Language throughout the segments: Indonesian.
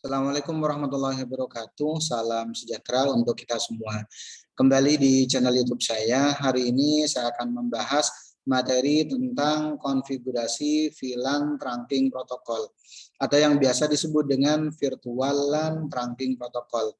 Assalamualaikum warahmatullahi wabarakatuh. Salam sejahtera untuk kita semua. Kembali di channel YouTube saya. Hari ini saya akan membahas materi tentang konfigurasi VLAN trunking protokol atau yang biasa disebut dengan virtual LAN trunking protokol.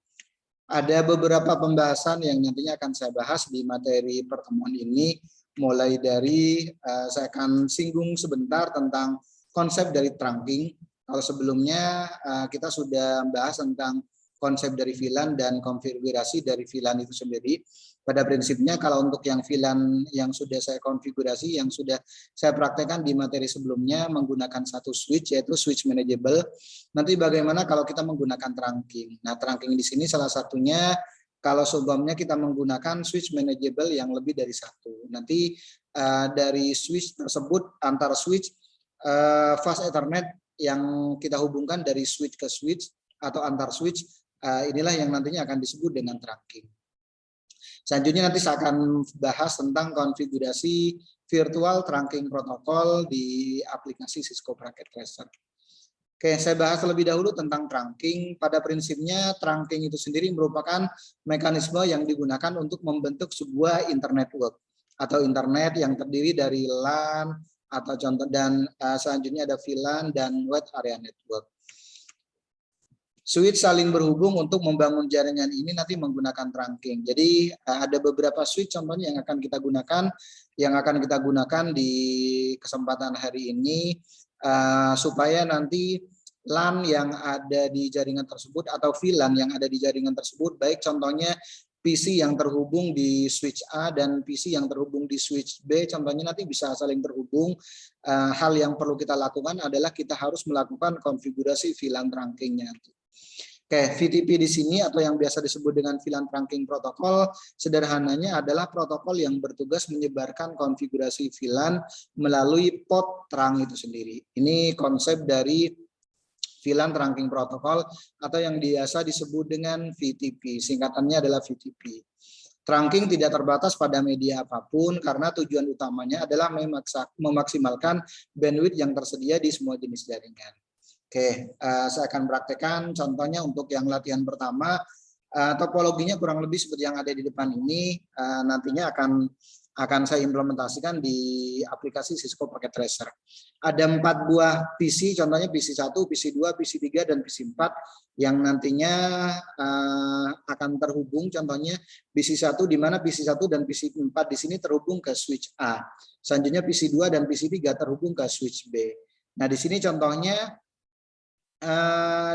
Ada beberapa pembahasan yang nantinya akan saya bahas di materi pertemuan ini, mulai dari saya akan singgung sebentar tentang konsep dari trunking. Kalau sebelumnya kita sudah membahas tentang konsep dari VLAN dan konfigurasi dari VLAN itu sendiri. Pada prinsipnya kalau untuk yang VLAN yang sudah saya konfigurasi, yang sudah saya praktekkan di materi sebelumnya menggunakan satu switch, yaitu switch manageable. Nanti bagaimana kalau kita menggunakan trunking? Nah, trunking di sini salah satunya kalau sebelumnya kita menggunakan switch manageable yang lebih dari satu. Nanti dari switch tersebut, antar switch fast Ethernet yang kita hubungkan dari switch ke switch atau antar switch, inilah yang nantinya akan disebut dengan trunking. Selanjutnya nanti saya akan bahas tentang konfigurasi virtual trunking protokol di aplikasi Cisco Packet Tracer. Oke, saya bahas terlebih dahulu tentang trunking. Pada prinsipnya trunking itu sendiri merupakan mekanisme yang digunakan untuk membentuk sebuah internet network atau internet yang terdiri dari LAN atau contoh, dan selanjutnya ada VLAN dan wide area network. Switch saling berhubung untuk membangun jaringan ini nanti menggunakan trunking. Jadi ada beberapa switch contohnya yang akan kita gunakan di kesempatan hari ini supaya nanti LAN yang ada di jaringan tersebut atau VLAN yang ada di jaringan tersebut, baik contohnya PC yang terhubung di switch A dan PC yang terhubung di switch B, contohnya nanti bisa saling terhubung. Hal yang perlu kita lakukan adalah kita harus melakukan konfigurasi VLAN trunkingnya. Oke, VTP di sini atau yang biasa disebut dengan VLAN trunking protokol, sederhananya adalah protokol yang bertugas menyebarkan konfigurasi VLAN melalui port trunk itu sendiri. Ini konsep dari VLAN trunking protokol atau yang biasa disebut dengan VTP. Singkatannya adalah VTP. Trunking tidak terbatas pada media apapun karena tujuan utamanya adalah memaksimalkan bandwidth yang tersedia di semua jenis jaringan. Oke, saya akan praktekkan contohnya untuk yang latihan pertama. Topologinya kurang lebih seperti yang ada di depan ini. Nantinya akan saya implementasikan di aplikasi Cisco Packet Tracer. Ada 4 buah PC, contohnya PC 1, PC 2, PC 3, dan PC 4 yang nantinya akan terhubung, contohnya PC 1 di mana PC 1 dan PC 4 di sini terhubung ke switch A. Selanjutnya PC 2 dan PC 3 terhubung ke switch B. Nah, di sini contohnya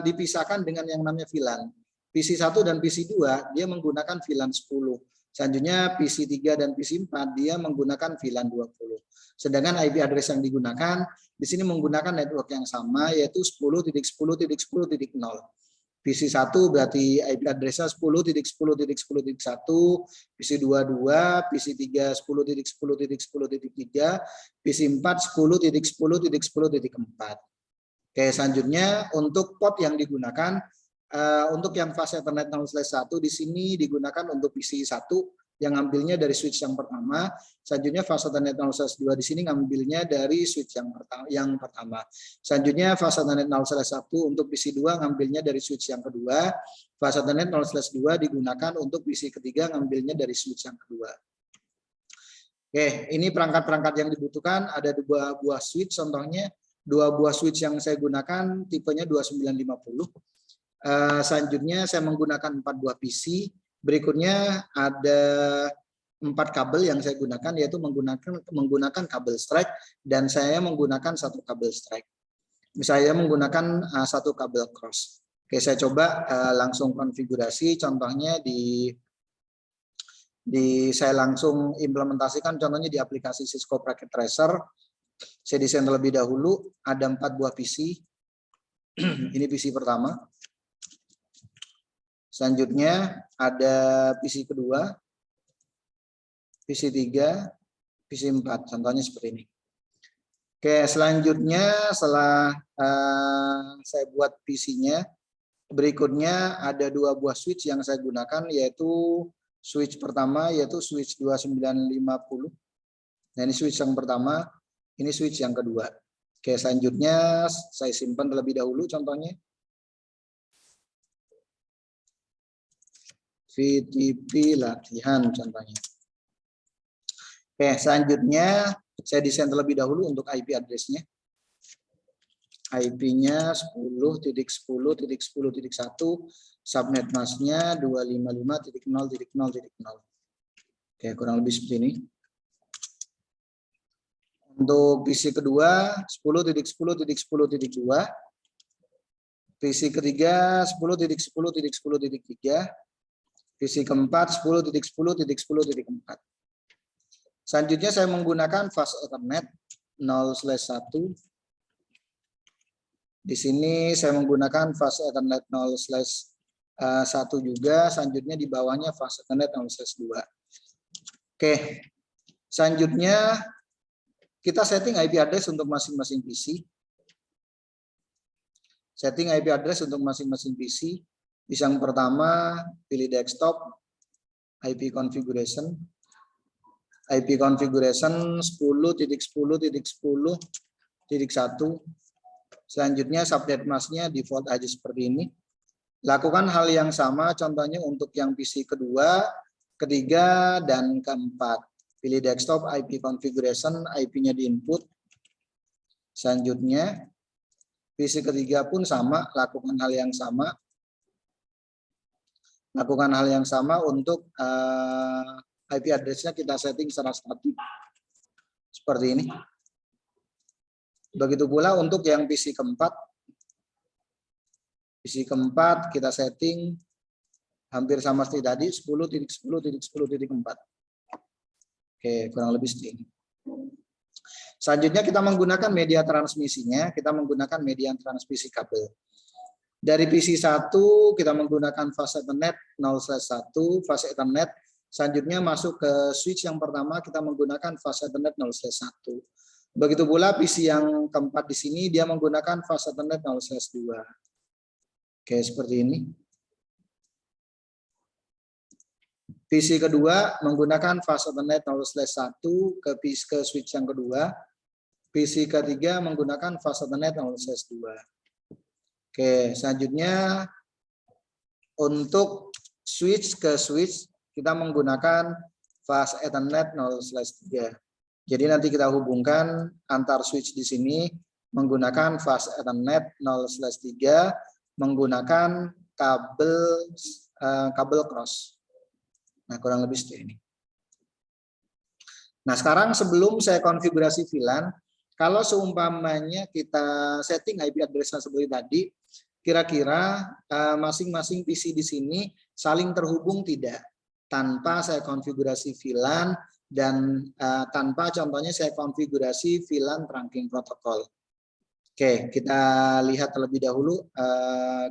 dipisahkan dengan yang namanya VLAN. PC 1 dan PC 2 dia menggunakan VLAN 10. Selanjutnya PC 3 dan PC 4 dia menggunakan VLAN 20. Sedangkan IP address yang digunakan di sini menggunakan network yang sama, yaitu 10.10.10.0. PC 1 berarti IP address-nya 10.10.10.1, PC 22, PC 3 10.10.10.3, PC 4 10.10.10.4. Oke, selanjutnya untuk port yang digunakan, untuk yang fast Ethernet 0/1 di sini digunakan untuk PC 1 yang ngambilnya dari switch yang pertama. Selanjutnya fast Ethernet 0/2 di sini ngambilnya dari switch yang pertama. Selanjutnya fast Ethernet 0/1 untuk PC 2 ngambilnya dari switch yang kedua. Fast Ethernet 0/2 digunakan untuk PC ketiga ngambilnya dari switch yang kedua. Oke, ini perangkat-perangkat yang dibutuhkan. Ada 2 buah switch, contohnya 2 buah switch yang saya gunakan tipenya 2950. Selanjutnya saya menggunakan 4 buah PC. Berikutnya ada 4 kabel yang saya gunakan, yaitu menggunakan kabel strike dan saya menggunakan 1 kabel strike. Saya menggunakan 1 kabel cross. Oke, saya coba langsung konfigurasi. Contohnya saya langsung implementasikan contohnya di aplikasi Cisco Packet Tracer. Saya desain terlebih dahulu, ada 4 buah PC. Ini PC pertama. Selanjutnya ada PC kedua, PC 3, PC 4. Contohnya seperti ini. Oke, selanjutnya setelah saya buat PC-nya, berikutnya ada 2 buah switch yang saya gunakan, yaitu switch pertama, yaitu switch 2950. Nah, ini switch yang pertama. Ini switch yang kedua. Oke, selanjutnya saya simpan terlebih dahulu contohnya. VTP latihan contohnya. Oke, selanjutnya saya desain terlebih dahulu untuk IP address-nya. IP-nya 10.10.10.1, subnet mask-nya 255.0.0.0. Oke, kurang lebih seperti ini. Untuk PC kedua 10.10.10.2, PC ketiga 10.10.10.3, PC keempat 10.10.10.4. Selanjutnya saya menggunakan fast Ethernet 0/1. Di sini saya menggunakan fast Ethernet 0/1 juga. Selanjutnya di bawahnya fast Ethernet 0/2. Oke. Selanjutnya kita setting IP address untuk masing-masing PC. Setting IP address untuk masing-masing PC. Bisa yang pertama pilih desktop, IP configuration. IP configuration 10.10.10.1. Selanjutnya subnet mask-nya default aja seperti ini. Lakukan hal yang sama contohnya untuk yang PC kedua, ketiga, dan keempat. Pilih desktop, IP configuration, IP-nya di input. Selanjutnya, PC ketiga pun sama, lakukan hal yang sama. Lakukan hal yang sama untuk IP address-nya kita setting secara statik. Seperti ini. Begitu pula untuk yang PC keempat. PC keempat kita setting hampir sama seperti tadi, 10.10.10.4. Oke, kurang lebih seperti ini. Selanjutnya kita menggunakan media transmisinya, kita menggunakan media transmisi kabel. Dari PC 1 kita menggunakan fast Ethernet 0/1, fast Ethernet. Selanjutnya masuk ke switch yang pertama kita menggunakan fast Ethernet 0/1. Begitu pula PC yang keempat di sini dia menggunakan fast Ethernet 0/2. Oke, seperti ini. PC kedua menggunakan fast Ethernet 0/1 ke switch yang kedua. PC ketiga menggunakan fast Ethernet 0/2. Oke, selanjutnya untuk switch ke switch kita menggunakan fast Ethernet 0/3. Jadi nanti kita hubungkan antar switch di sini menggunakan fast Ethernet 0/3 menggunakan kabel cross. Nah, kurang lebih seperti ini. Nah, sekarang sebelum saya konfigurasi VLAN, kalau seumpamanya kita setting IP address seperti tadi, kira-kira masing-masing PC di sini saling terhubung tidak? Tanpa saya konfigurasi VLAN dan tanpa contohnya saya konfigurasi VLAN trunking protokol. Oke, kita lihat terlebih dahulu,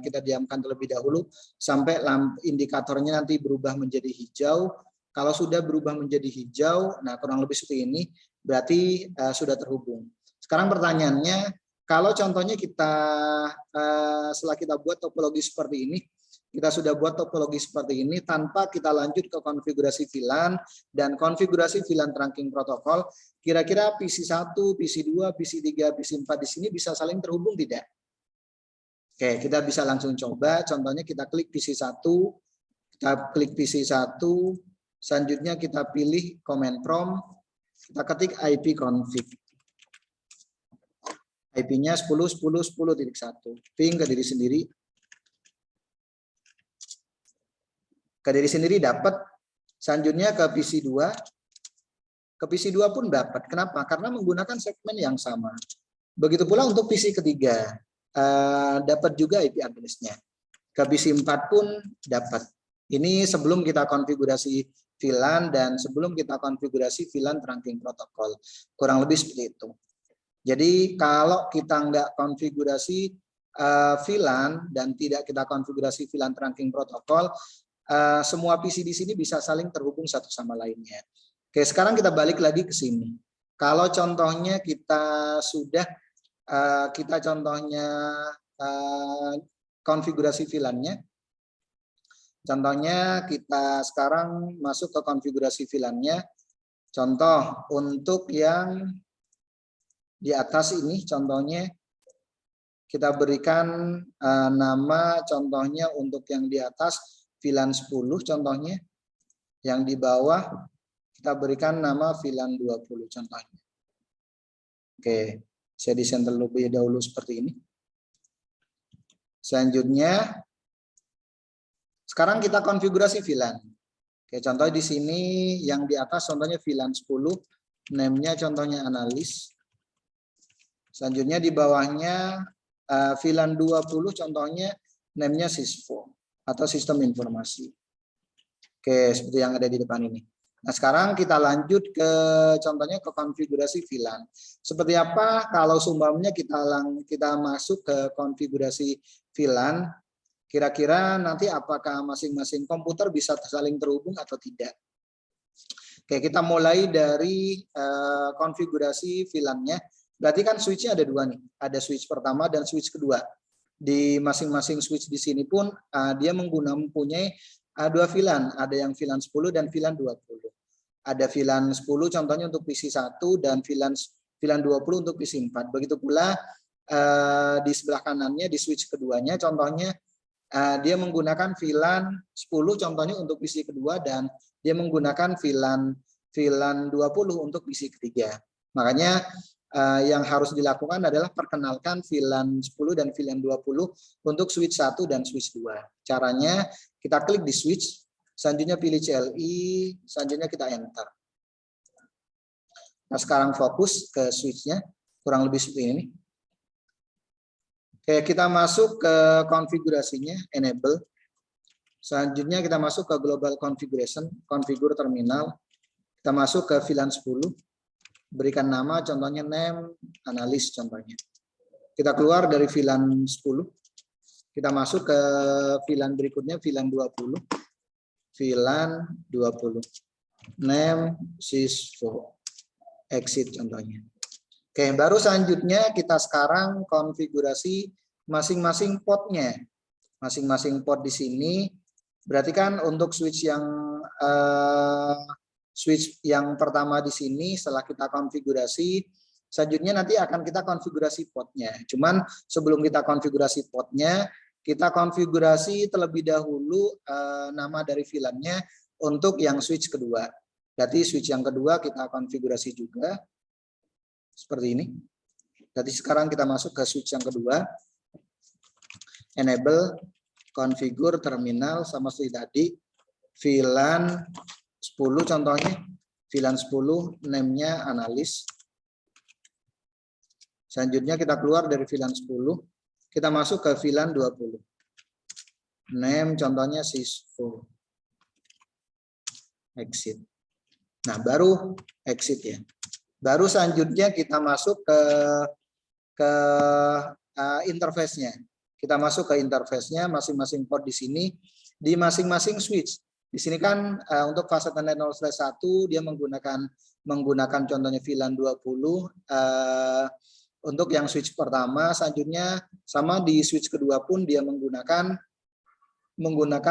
kita diamkan terlebih dahulu sampai indikatornya nanti berubah menjadi hijau. Kalau sudah berubah menjadi hijau, nah kurang lebih seperti ini, berarti sudah terhubung. Sekarang pertanyaannya, kalau contohnya kita setelah kita buat topologi seperti ini, kita sudah buat topologi seperti ini tanpa kita lanjut ke konfigurasi VLAN dan konfigurasi VLAN trunking protokol, kira-kira PC 1, PC 2, PC 3, PC 4 di sini bisa saling terhubung tidak? Oke, kita bisa langsung coba. Contohnya kita klik PC 1, kita klik PC 1, selanjutnya kita pilih command prompt, kita ketik IP config. IP-nya 10.10.10.1. Ping ke diri sendiri. Ke diri sendiri dapat. Selanjutnya ke PC 2. Ke PC 2 pun dapat. Kenapa? Karena menggunakan segmen yang sama. Begitu pula untuk PC ketiga. Dapat juga IP address-nya. Ke PC 4 pun dapat. Ini sebelum kita konfigurasi VLAN dan sebelum kita konfigurasi VLAN trunking protokol. Kurang lebih seperti itu. Jadi kalau kita nggak konfigurasi VLAN dan tidak kita konfigurasi VLAN trunking protokol, semua PC di sini bisa saling terhubung satu sama lainnya. Oke, sekarang kita balik lagi ke sini. Kalau contohnya kita sudah konfigurasi VLAN-nya. Contohnya kita sekarang masuk ke konfigurasi VLAN-nya. Contoh untuk yang di atas ini, contohnya kita berikan nama contohnya untuk yang di atas VLAN 10 contohnya. Yang di bawah kita berikan nama VLAN 20 contohnya. Oke, saya desain terlebih dahulu seperti ini. Selanjutnya, sekarang kita konfigurasi VLAN. Oke, contoh di sini yang di atas contohnya VLAN 10, name-nya contohnya analis. Selanjutnya di bawahnya VLAN 20 contohnya name-nya sysfo atau sistem informasi. Oke, seperti yang ada di depan ini. Nah, sekarang kita lanjut ke contohnya ke konfigurasi VLAN. Seperti apa kalau seumpamanya kita masuk ke konfigurasi VLAN, kira-kira nanti apakah masing-masing komputer bisa saling terhubung atau tidak? Oke, kita mulai dari konfigurasi VLAN-nya. Berarti kan switch-nya ada dua nih. Ada switch pertama dan switch kedua. Di masing-masing switch di sini pun dia mempunyai dua VLAN. Ada yang VLAN 10 dan VLAN 20. Ada VLAN 10 contohnya untuk PC 1 dan VLAN 20 untuk PC 4. Begitu pula di sebelah kanannya di switch keduanya contohnya dia menggunakan VLAN 10 contohnya untuk PC kedua dan dia menggunakan VLAN 20 untuk PC ketiga. Makanya yang harus dilakukan adalah perkenalkan VLAN 10 dan VLAN 20 untuk switch 1 dan switch 2. Caranya kita klik di switch, selanjutnya pilih CLI, selanjutnya kita enter. Nah, sekarang fokus ke switch-nya, kurang lebih seperti ini. Oke, kita masuk ke konfigurasinya, enable. Selanjutnya kita masuk ke global configuration, configure terminal. Kita masuk ke VLAN 10. Berikan nama, contohnya name, analis contohnya. Kita keluar dari VLAN 10. Kita masuk ke VLAN berikutnya, VLAN 20. VLAN 20. Name, sysfo. Exit contohnya. Oke, baru selanjutnya kita sekarang konfigurasi masing-masing portnya. Masing-masing port di sini. Berarti kan untuk switch yang pertama di sini setelah kita konfigurasi, selanjutnya nanti akan kita konfigurasi portnya. Cuman sebelum kita konfigurasi portnya, kita konfigurasi terlebih dahulu nama dari VLAN-nya untuk yang switch kedua. Berarti switch yang kedua kita konfigurasi juga seperti ini. Jadi sekarang kita masuk ke switch yang kedua. Enable, configure terminal sama seperti tadi. VLAN 10 contohnya. VLAN 10 name-nya analis. Selanjutnya kita keluar dari VLAN 10. Kita masuk ke VLAN 20. Name contohnya sysfo. Exit. Nah, baru exit ya. Baru selanjutnya kita masuk ke interface-nya. Kita masuk ke interface-nya masing-masing port di sini di masing-masing switch. Di sini kan untuk fase Ethernet 0/1 dia menggunakan contohnya VLAN 20 untuk yang switch pertama, selanjutnya sama di switch kedua pun dia menggunakan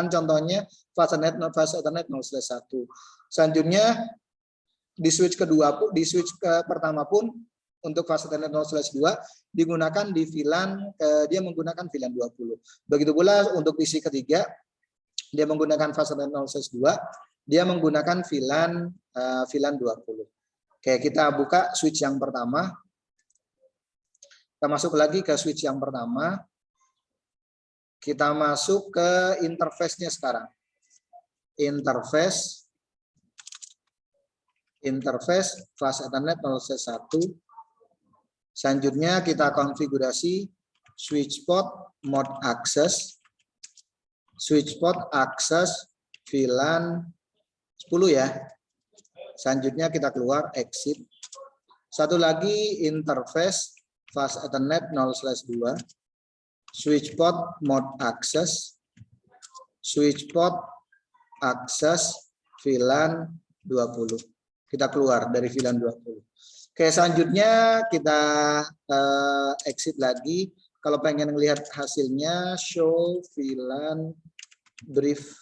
contohnya fase Ethernet 0/1. Selanjutnya di switch kedua pun pertama pun untuk fase Ethernet 0/2 digunakan di VLAN dia menggunakan VLAN 20. Begitu pula untuk PC ketiga dia menggunakan fase Ethernet 0/2 dia menggunakan VLAN 20. Oke, kita buka switch yang pertama. Kita masuk lagi ke switch yang pertama. Kita masuk ke interface-nya sekarang. Interface fase Ethernet 0/1. Selanjutnya kita konfigurasi switch port mode access. Switch port access VLAN 10 ya. Selanjutnya kita keluar exit. Satu lagi interface fase Ethernet 0/2. Switch port mode access. Switch port access VLAN 20. Kita keluar dari VLAN 20. Oke, selanjutnya kita exit lagi. Kalau pengen melihat hasilnya, show VLAN brief.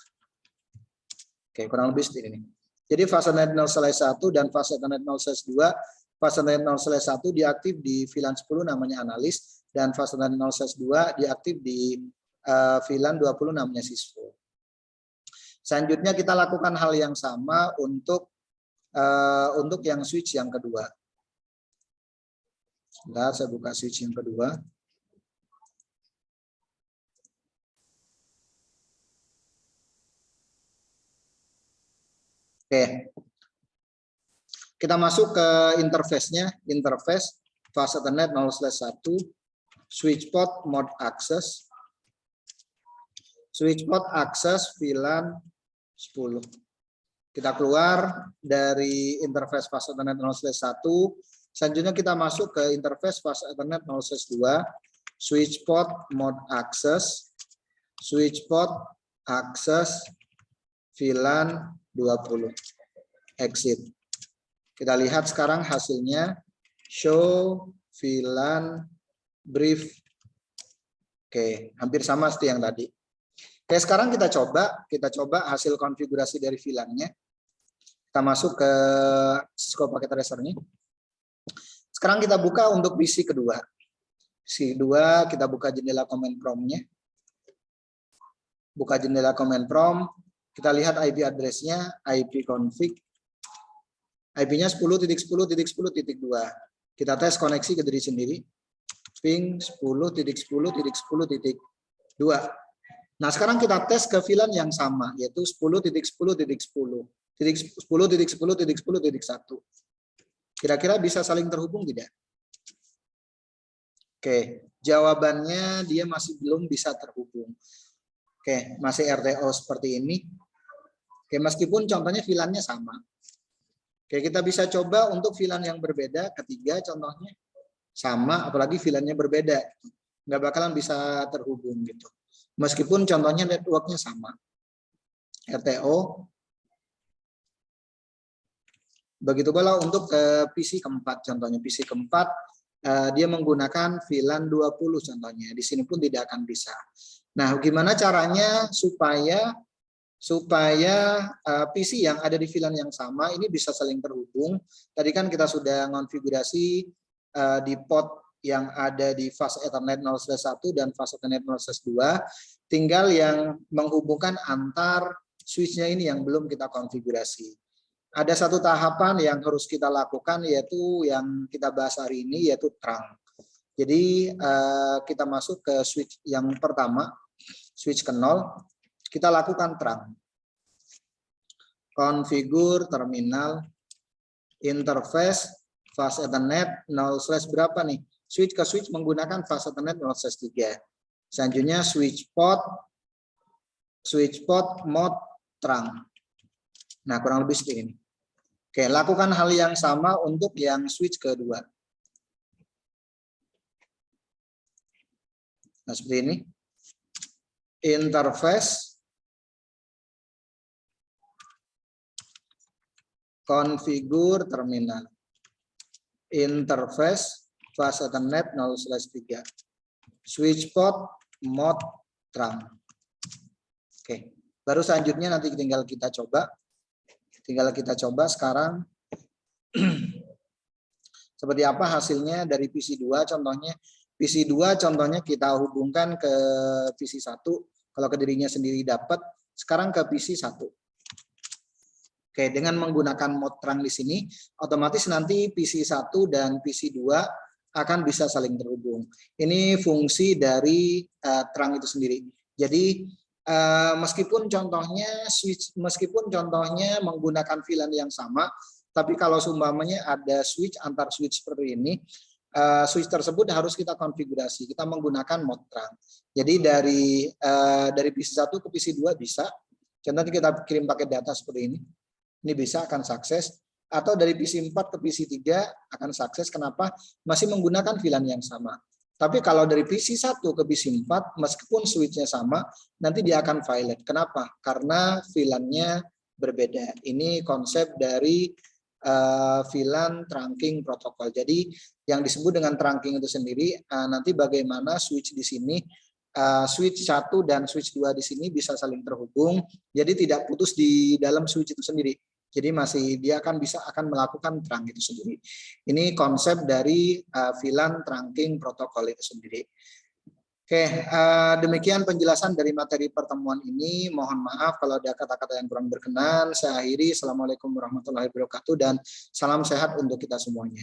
Oke, kurang lebih seperti ini. Jadi fase Ethernet 0/1 dan fase Ethernet 0/2, fase Ethernet 0/1 diaktif di VLAN 10 namanya analis, dan fase Ethernet 0/2 diaktif di VLAN 20 namanya sysfo. Selanjutnya kita lakukan hal yang sama untuk yang switch yang kedua. Sebentar, saya buka switch yang kedua. Oke. Kita masuk ke interface-nya, interface fast Ethernet 0/1, switch port mode access. Switch port access VLAN 10. Kita keluar dari interface fast Ethernet 0/1. Selanjutnya kita masuk ke interface fast Ethernet 0/2, switch port mode access, switch port access VLAN 20. Exit. Kita lihat sekarang hasilnya, show VLAN brief. Oke, hampir sama seperti yang tadi. Oke, sekarang kita coba hasil konfigurasi dari VLAN-nya. Kita masuk ke Cisco Packet Tracer-nya. Sekarang kita buka untuk PC kedua. PC kedua, kita buka jendela command prompt-nya. Buka jendela command prompt. Kita lihat IP address-nya, IP config. IP-nya 10.10.10.2. Kita tes koneksi ke diri sendiri. Ping 10.10.10.2. Nah, sekarang kita tes ke VLAN yang sama, yaitu 10.10.10. 10.10.10.1. Kira-kira bisa saling terhubung tidak? Oke, jawabannya dia masih belum bisa terhubung. Oke, masih RTO seperti ini. Oke, meskipun contohnya VLAN-nya sama. Oke, kita bisa coba untuk VLAN yang berbeda, ketiga contohnya sama, apalagi VLAN-nya berbeda, nggak bakalan bisa terhubung gitu. Meskipun contohnya network-nya sama, RTO. Begitu pula untuk PC keempat, contohnya PC keempat, dia menggunakan VLAN 20 contohnya. Di sini pun tidak akan bisa. Nah, gimana caranya supaya PC yang ada di VLAN yang sama ini bisa saling terhubung. Tadi kan kita sudah konfigurasi di port yang ada di fast Ethernet 0/1 dan fast Ethernet 0/2, tinggal yang menghubungkan antar switch-nya ini yang belum kita konfigurasi. Ada satu tahapan yang harus kita lakukan, yaitu yang kita bahas hari ini, yaitu trunk. Jadi kita masuk ke switch yang pertama, switch ke 0. Kita lakukan trunk. Konfigur terminal interface fast Ethernet 0/berapa nih? Switch ke switch menggunakan fast Ethernet 0/3. Selanjutnya switch port mode trunk. Nah, kurang lebih seperti ini. Oke, lakukan hal yang sama untuk yang switch kedua. Nah, seperti ini. Interface konfigur terminal interface fast Ethernet 0/3 switch port mode trunk. Oke, baru selanjutnya nanti tinggal kita coba sekarang seperti apa hasilnya dari PC 2 contohnya. PC 2 contohnya kita hubungkan ke PC 1, kalau ke dirinya sendiri dapat, sekarang ke PC 1. Oke, dengan menggunakan mode trunk di sini, otomatis nanti PC 1 dan PC 2 akan bisa saling terhubung. Ini fungsi dari trunk itu sendiri. Jadi meskipun contohnya menggunakan VLAN yang sama, tapi kalau seumpamanya ada switch antar switch seperti ini, switch tersebut harus kita konfigurasi. Kita menggunakan mode trunk. Jadi dari PC 1 ke PC 2 bisa. Contohnya kita kirim pakai data seperti ini. Ini bisa akan sukses, atau dari PC 4 ke PC 3 akan sukses. Kenapa? Masih menggunakan VLAN yang sama. Tapi kalau dari PC 1 ke PC 4, meskipun switch-nya sama, nanti dia akan violet. Kenapa? Karena VLAN-nya berbeda. Ini konsep dari VLAN trunking protokol. Jadi yang disebut dengan trunking itu sendiri, nanti bagaimana switch di sini, switch 1 dan switch 2 di sini bisa saling terhubung, jadi tidak putus di dalam switch itu sendiri. Jadi dia akan melakukan trunk itu sendiri. Ini konsep dari VLAN trunking protokol itu sendiri. Oke, demikian penjelasan dari materi pertemuan ini. Mohon maaf kalau ada kata-kata yang kurang berkenan. Saya akhiri. Assalamualaikum warahmatullahi wabarakatuh dan salam sehat untuk kita semuanya.